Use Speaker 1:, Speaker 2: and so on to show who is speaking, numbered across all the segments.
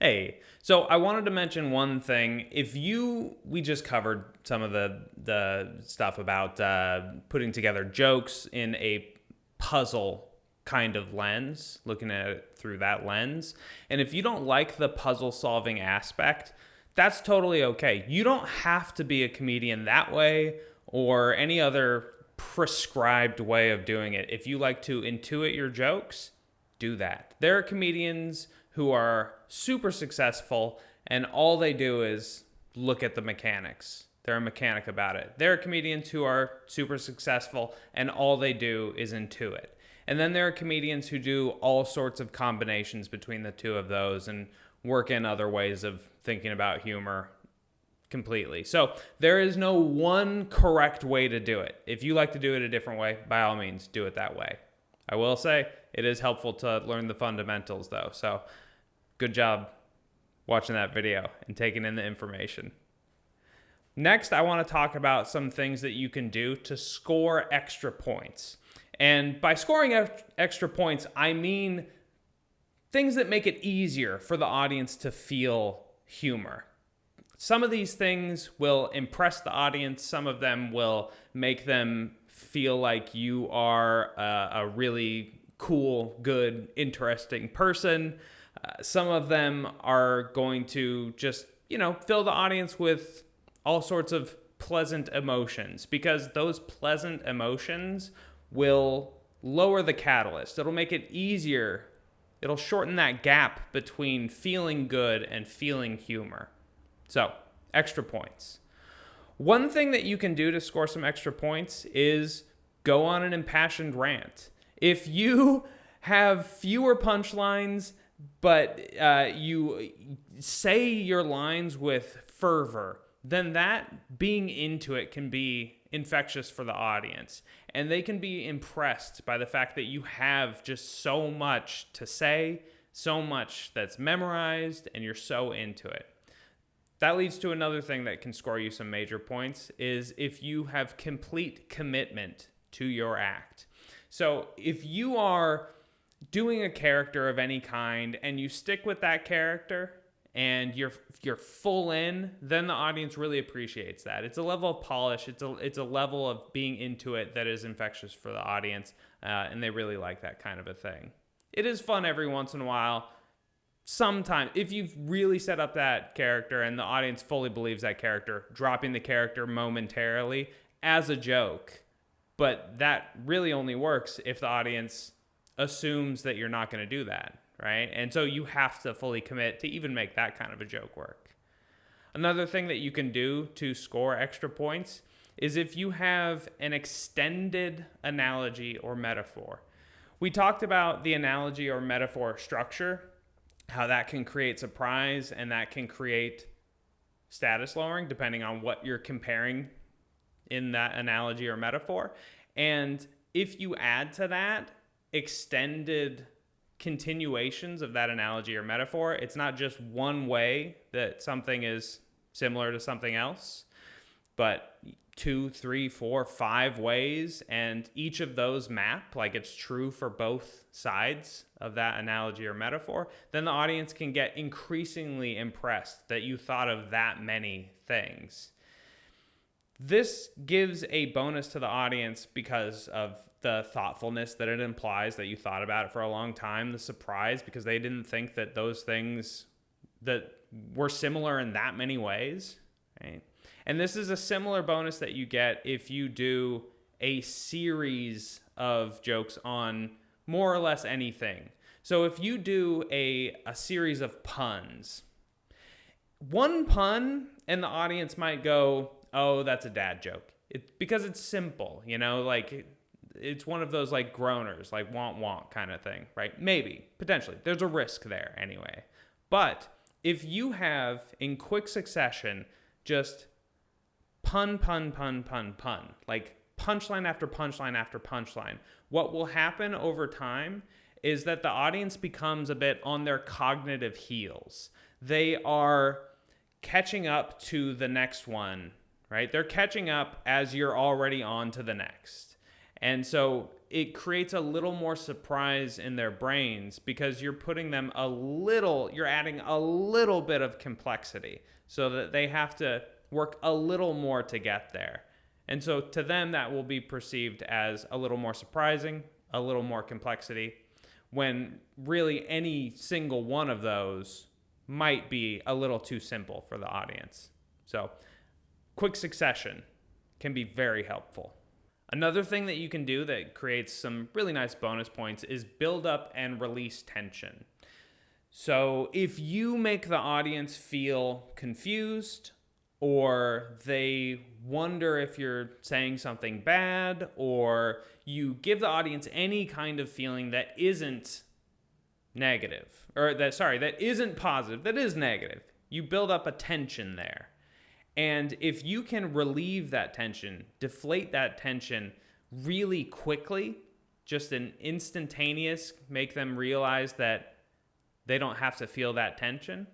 Speaker 1: Hey, so I wanted to mention one thing. We just covered some of the stuff about putting together jokes in a puzzle kind of lens, looking at it through that lens. And if you don't like the puzzle solving aspect, that's totally okay. You don't have to be a comedian that way or any other prescribed way of doing it. If you like to intuit your jokes, do that. There are comedians who are super successful and all they do is look at the mechanics. They're a mechanic about it. There are comedians who are super successful and all they do is intuit. And then there are comedians who do all sorts of combinations between the two of those and work in other ways of thinking about humor completely. So there is no one correct way to do it. If you like to do it a different way, by all means, do it that way. I will say it is helpful to learn the fundamentals though. So good job watching that video and taking in the information. Next, I want to talk about some things that you can do to score extra points. And by scoring extra points, I mean things that make it easier for the audience to feel humor. Some of these things will impress the audience. Some of them will make them feel like you are a really cool, good, interesting person. Some of them are going to just, fill the audience with all sorts of pleasant emotions because those pleasant emotions will lower the catalyst. It'll make it easier. It'll shorten that gap between feeling good and feeling humor. So, extra points. One thing that you can do to score some extra points is go on an impassioned rant. If you have fewer punchlines, but you say your lines with fervor, then that being into it can be infectious for the audience. And they can be impressed by the fact that you have just so much to say, so much that's memorized, and you're so into it. That leads to another thing that can score you some major points is if you have complete commitment to your act. So if you are doing a character of any kind and you stick with that character and you're full in, then the audience really appreciates that. It's a level of polish. It's a level of being into it that is infectious for the audience, and they really like that kind of a thing. It is fun every once in a while. Sometimes, if you've really set up that character and the audience fully believes that character, dropping the character momentarily as a joke. But that really only works if the audience assumes that you're not going to do that, right? And so you have to fully commit to even make that kind of a joke work. Another thing that you can do to score extra points is if you have an extended analogy or metaphor. We talked about the analogy or metaphor structure, how that can create surprise and that can create status lowering depending on what you're comparing in that analogy or metaphor. And if you add to that extended continuations of that analogy or metaphor, it's not just one way that something is similar to something else, but 2, 3, 4, 5 ways, and each of those map like it's true for both sides of that analogy or metaphor, then the audience can get increasingly impressed that you thought of that many things. This gives a bonus to the audience because of the thoughtfulness that it implies that you thought about it for a long time, the surprise because they didn't think that those things that were similar in that many ways, right? And this is a similar bonus that you get if you do a series of jokes on more or less anything. So if you do a series of puns, one pun and the audience might go, oh, that's a dad joke. Because it's simple, like it's one of those like groaners, like wonk wonk kind of thing, right? Maybe, potentially. There's a risk there anyway. But if you have in quick succession just pun, like punchline after punchline after punchline, what will happen over time is that the audience becomes a bit on their cognitive heels. They are catching up to the next one, right? They're catching up as you're already on to the next. And so it creates a little more surprise in their brains because you're putting them you're adding a little bit of complexity so that they have to work a little more to get there. And so to them, that will be perceived as a little more surprising, a little more complexity, when really any single one of those might be a little too simple for the audience. So quick succession can be very helpful. Another thing that you can do that creates some really nice bonus points is build up and release tension. So if you make the audience feel confused, or they wonder if you're saying something bad, or you give the audience any kind of feeling that isn't negative, or that isn't positive, that is negative, you build up a tension there. And if you can relieve that tension, deflate that tension really quickly, just an instantaneous, make them realize that they don't have to feel that tension,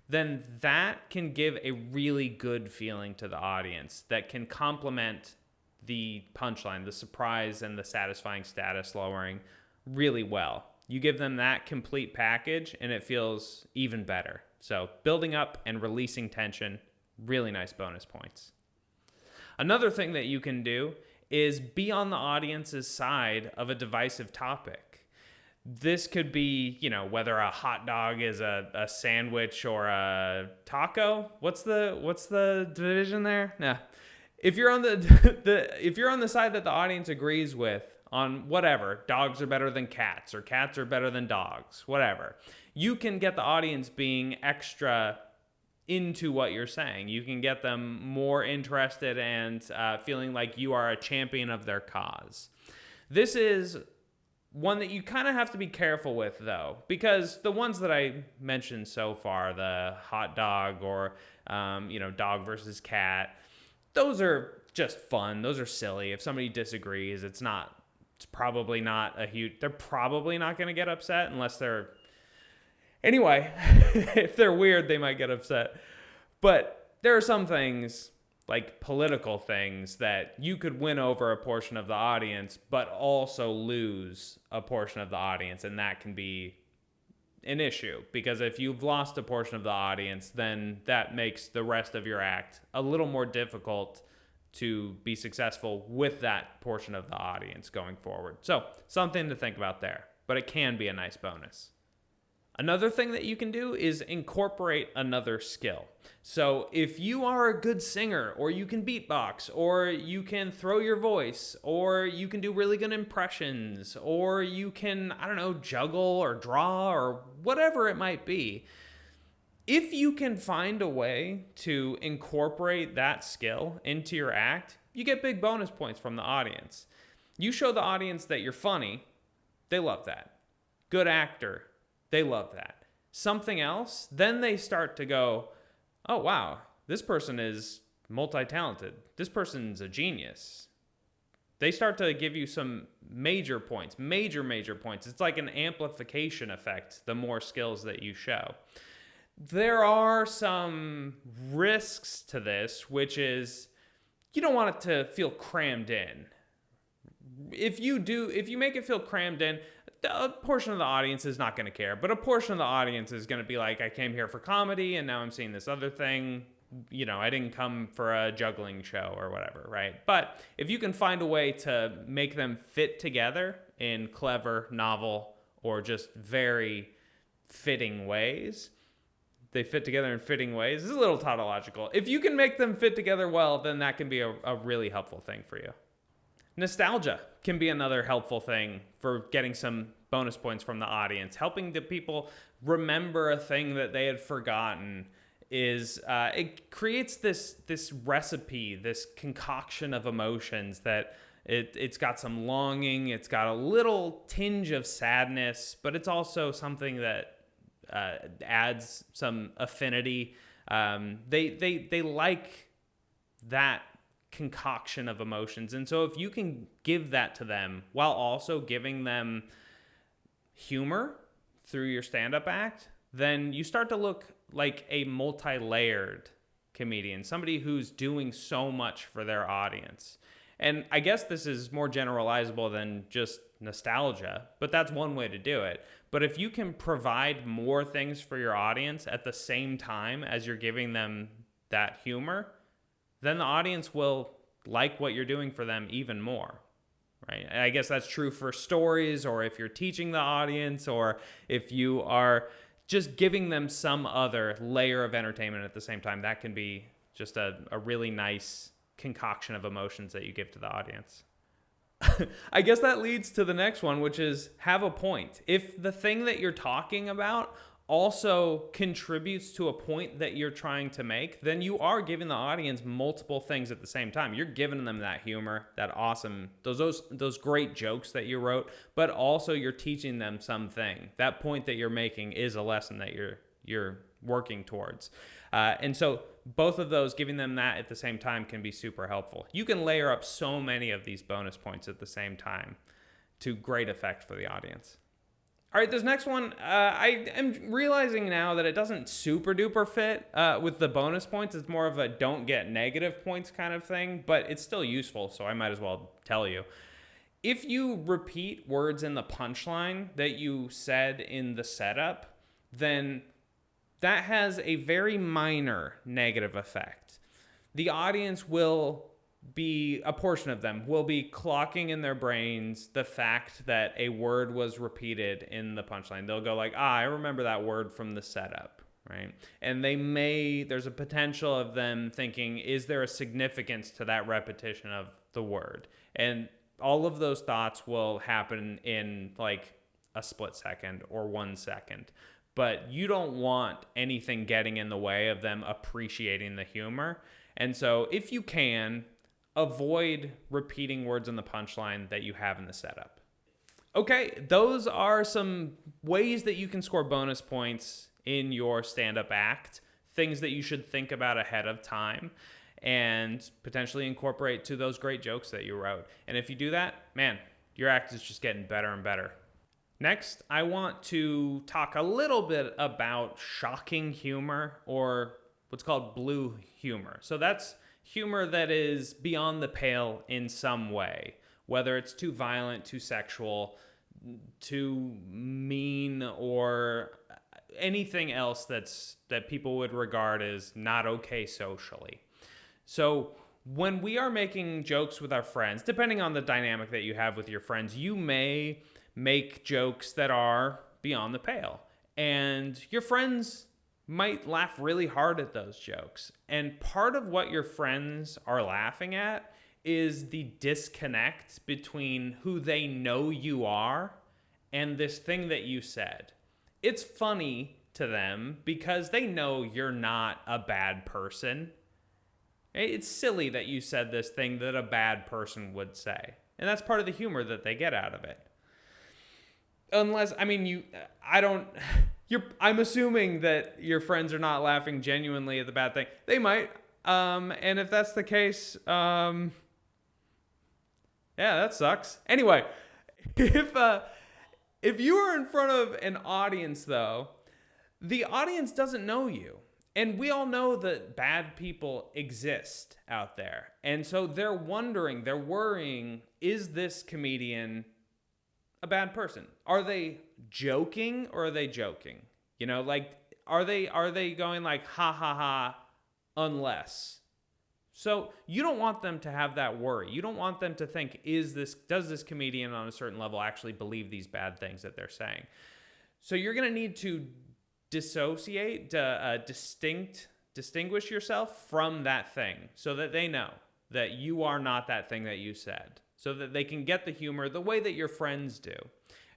Speaker 1: then that can give a really good feeling to the audience that can complement the punchline, the surprise, and the satisfying status lowering really well. You give them that complete package and it feels even better. So building up and releasing tension, really nice bonus points. Another thing that you can do is be on the audience's side of a divisive topic. This could be, whether a hot dog is a sandwich or a taco. What's the division there? Nah. If you're on if you're on the side that the audience agrees with on whatever, dogs are better than cats or cats are better than dogs, whatever, you can get the audience being extra into what you're saying. You can get them more interested and feeling like you are a champion of their cause. This is one that you kind of have to be careful with, though, because the ones that I mentioned so far, the hot dog or, dog versus cat, those are just fun. Those are silly. If somebody disagrees, it's probably not they're probably not going to get upset unless anyway, if they're weird, they might get upset. But there are some things, like political things, that you could win over a portion of the audience, but also lose a portion of the audience, and that can be an issue. Because if you've lost a portion of the audience, then that makes the rest of your act a little more difficult to be successful with that portion of the audience going forward. So something to think about there, but it can be a nice bonus. Another thing that you can do is incorporate another skill. So if you are a good singer, or you can beatbox, or you can throw your voice, or you can do really good impressions, or you can, juggle or draw or whatever it might be, if you can find a way to incorporate that skill into your act, you get big bonus points from the audience. You show the audience that you're funny, they love that. Good actor, they love that. Something else, then they start to go, oh, wow, this person is multi-talented. This person's a genius. They start to give you some major points, major points. It's like an amplification effect the more skills that you show. There are some risks to this, which is you don't want it to feel crammed in. If you make it feel crammed in, a portion of the audience is not going to care, but a portion of the audience is going to be like, I came here for comedy and now I'm seeing this other thing. I didn't come for a juggling show or whatever, right? But if you can find a way to make them fit together in clever, novel, or just very fitting ways, they fit together in fitting ways. This is a little tautological. If you can make them fit together well, then that can be a really helpful thing for you. Nostalgia can be another helpful thing for getting some bonus points from the audience. Helping the people remember a thing that they had forgotten it creates this recipe, this concoction of emotions that it's got some longing, it's got a little tinge of sadness, but it's also something that adds some affinity. They like that concoction of emotions. And so if you can give that to them while also giving them humor through your stand-up act, then you start to look like a multi-layered comedian, somebody who's doing so much for their audience. And I guess this is more generalizable than just nostalgia, but that's one way to do it. But if you can provide more things for your audience at the same time as you're giving them that humor, then the audience will like what you're doing for them even more. Right? And I guess that's true for stories, or if you're teaching the audience, or if you are just giving them some other layer of entertainment at the same time. That can be just a really nice concoction of emotions that you give to the audience. I guess that leads to the next one, which is have a point. If the thing that you're talking about also contributes to a point that you're trying to make, then you are giving the audience multiple things at the same time. You're giving them that humor, that awesome, those great jokes that you wrote, but also you're teaching them something. That point that you're making is a lesson that you're working towards. And so both of those, giving them that at the same time, can be super helpful. You can layer up so many of these bonus points at the same time to great effect for the audience. All right, this next one, I am realizing now that it doesn't super duper fit with the bonus points. It's more of a don't get negative points kind of thing, but it's still useful, so I might as well tell you. If you repeat words in the punchline that you said in the setup, then that has a very minor negative effect. The audience will be, a portion of them will be clocking in their brains the fact that a word was repeated in the punchline. They'll go like, I remember that word from the setup, right? And there's a potential of them thinking, is there a significance to that repetition of the word? And all of those thoughts will happen in like a split second or 1 second. But you don't want anything getting in the way of them appreciating the humor. And so if you can, avoid repeating words in the punchline that you have in the setup. Okay, those are some ways that you can score bonus points in your stand-up act, things that you should think about ahead of time and potentially incorporate to those great jokes that you wrote. And if you do that, man, your act is just getting better and better. Next, I want to talk a little bit about shocking humor, or what's called blue humor. So that's humor that is beyond the pale in some way, whether it's too violent, too sexual, too mean, or anything else that people would regard as not okay socially. So when we are making jokes with our friends, depending on the dynamic that you have with your friends, you may make jokes that are beyond the pale, and your friends might laugh really hard at those jokes. And part of what your friends are laughing at is the disconnect between who they know you are and this thing that you said. It's funny to them because they know you're not a bad person. It's silly that you said this thing that a bad person would say. And that's part of the humor that they get out of it. Unless, I mean, I'm assuming that your friends are not laughing genuinely at the bad thing. They might. And if that's the case, yeah, that sucks. Anyway, if you are in front of an audience, though, the audience doesn't know you. And we all know that bad people exist out there. And so they're worrying, is this comedian a bad person? Are they joking or are they joking? You know, like, are they going like, ha ha ha, unless? So you don't want them to have that worry. You don't want them to think, does this comedian on a certain level actually believe these bad things that they're saying? So you're going to need to distinguish yourself from that thing so that they know that you are not that thing that you said, so that they can get the humor the way that your friends do.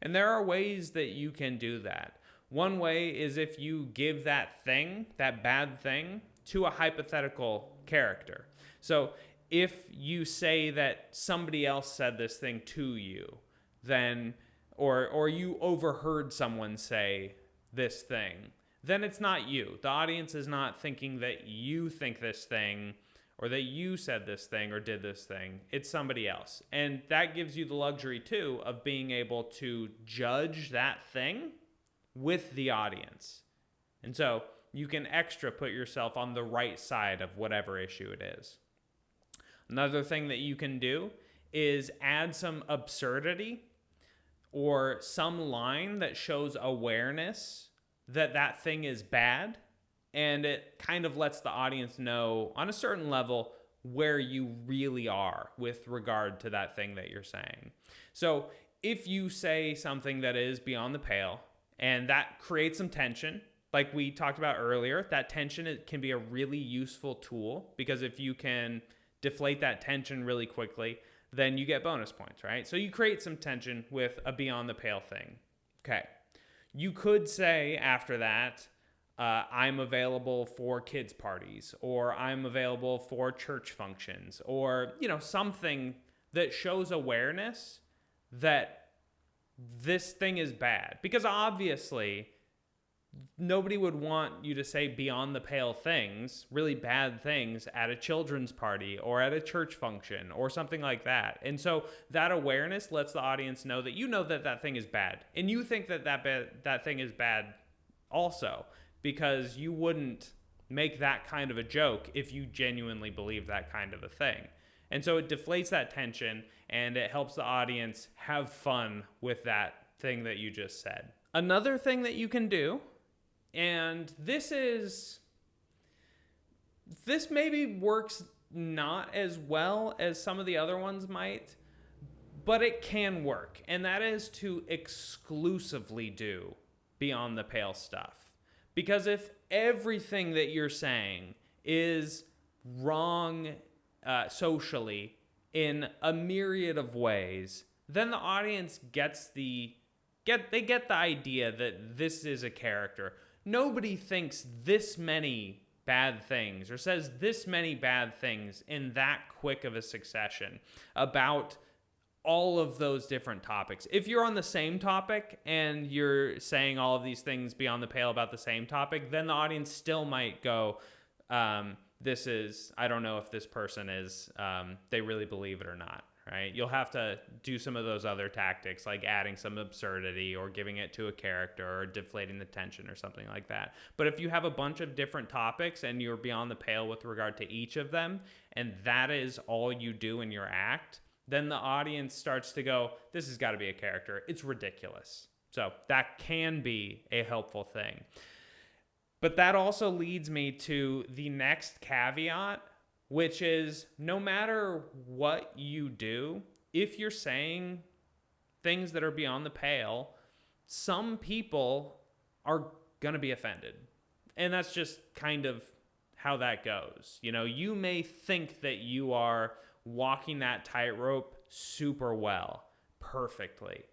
Speaker 1: And there are ways that you can do that. One way is if you give that thing, that bad thing, to a hypothetical character. So if you say that somebody else said this thing to you, then, or you overheard someone say this thing, then it's not you. The audience is not thinking that you think this thing or that you said this thing or did this thing. It's somebody else. And that gives you the luxury, too, of being able to judge that thing with the audience. And so you can extra put yourself on the right side of whatever issue it is. Another thing that you can do is add some absurdity or some line that shows awareness that that thing is bad, and it kind of lets the audience know on a certain level where you really are with regard to that thing that you're saying. So if you say something that is beyond the pale and that creates some tension, like we talked about earlier, that tension, it can be a really useful tool, because if you can deflate that tension really quickly, then you get bonus points, right? So you create some tension with a beyond the pale thing. Okay. You could say after that, I'm available for kids' parties, or I'm available for church functions, or, something that shows awareness that this thing is bad. Because obviously, nobody would want you to say beyond the pale things, really bad things, at a children's party or at a church function or something like that. And so that awareness lets the audience know that you know that that thing is bad. And you think that that thing is bad also, because you wouldn't make that kind of a joke if you genuinely believe that kind of a thing. And so it deflates that tension, and it helps the audience have fun with that thing that you just said. Another thing that you can do, and this maybe works not as well as some of the other ones might, but it can work. And that is to exclusively do beyond the pale stuff. Because if everything that you're saying is wrong socially in a myriad of ways, then the audience gets the idea that this is a character. Nobody thinks this many bad things or says this many bad things in that quick of a succession about all of those different topics. If you're on the same topic and you're saying all of these things beyond the pale about the same topic, then the audience still might go, I don't know if this person is, they really believe it or not. Right? You'll have to do some of those other tactics, like adding some absurdity or giving it to a character or deflating the tension or something like that. But if you have a bunch of different topics and you're beyond the pale with regard to each of them, and that is all you do in your act, then the audience starts to go, this has got to be a character. It's ridiculous. So that can be a helpful thing. But that also leads me to the next caveat, which is no matter what you do, if you're saying things that are beyond the pale, some people are going to be offended. And that's just kind of how that goes. You may think that you are walking that tightrope super well, perfectly.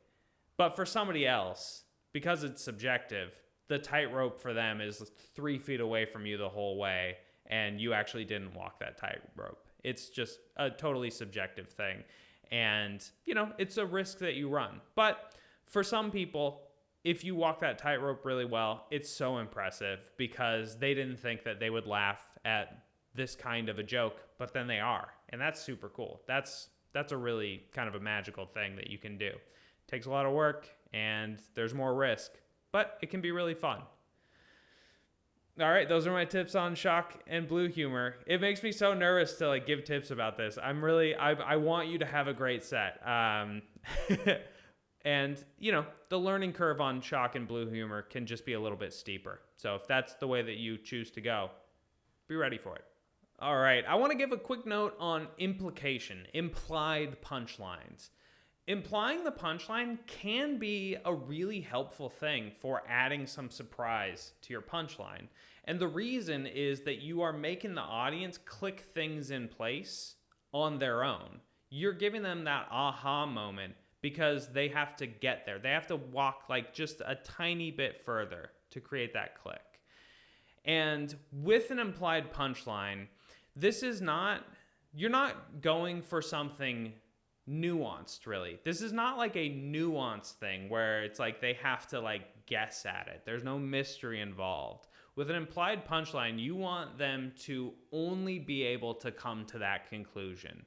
Speaker 1: But for somebody else, because it's subjective, the tightrope for them is 3 feet away from you the whole way, and you actually didn't walk that tightrope. It's just a totally subjective thing. And, it's a risk that you run. But for some people, if you walk that tightrope really well, it's so impressive because they didn't think that they would laugh at this kind of a joke, but then they are. And that's super cool. That's a really kind of a magical thing that you can do. It takes a lot of work and there's more risk, but it can be really fun. All right, those are my tips on shock and blue humor. It makes me so nervous to give tips about this. I want you to have a great set. And, the learning curve on shock and blue humor can just be a little bit steeper. So if that's the way that you choose to go, be ready for it. All right, I want to give a quick note on implication, implied punchlines. Implying the punchline can be a really helpful thing for adding some surprise to your punchline. And the reason is that you are making the audience click things in place on their own. You're giving them that aha moment because they have to get there. They have to walk just a tiny bit further to create that click. And with an implied punchline, you're not going for something nuanced, really. This is not like a nuanced thing where it's they have to guess at it. There's no mystery involved. With an implied punchline, you want them to only be able to come to that conclusion.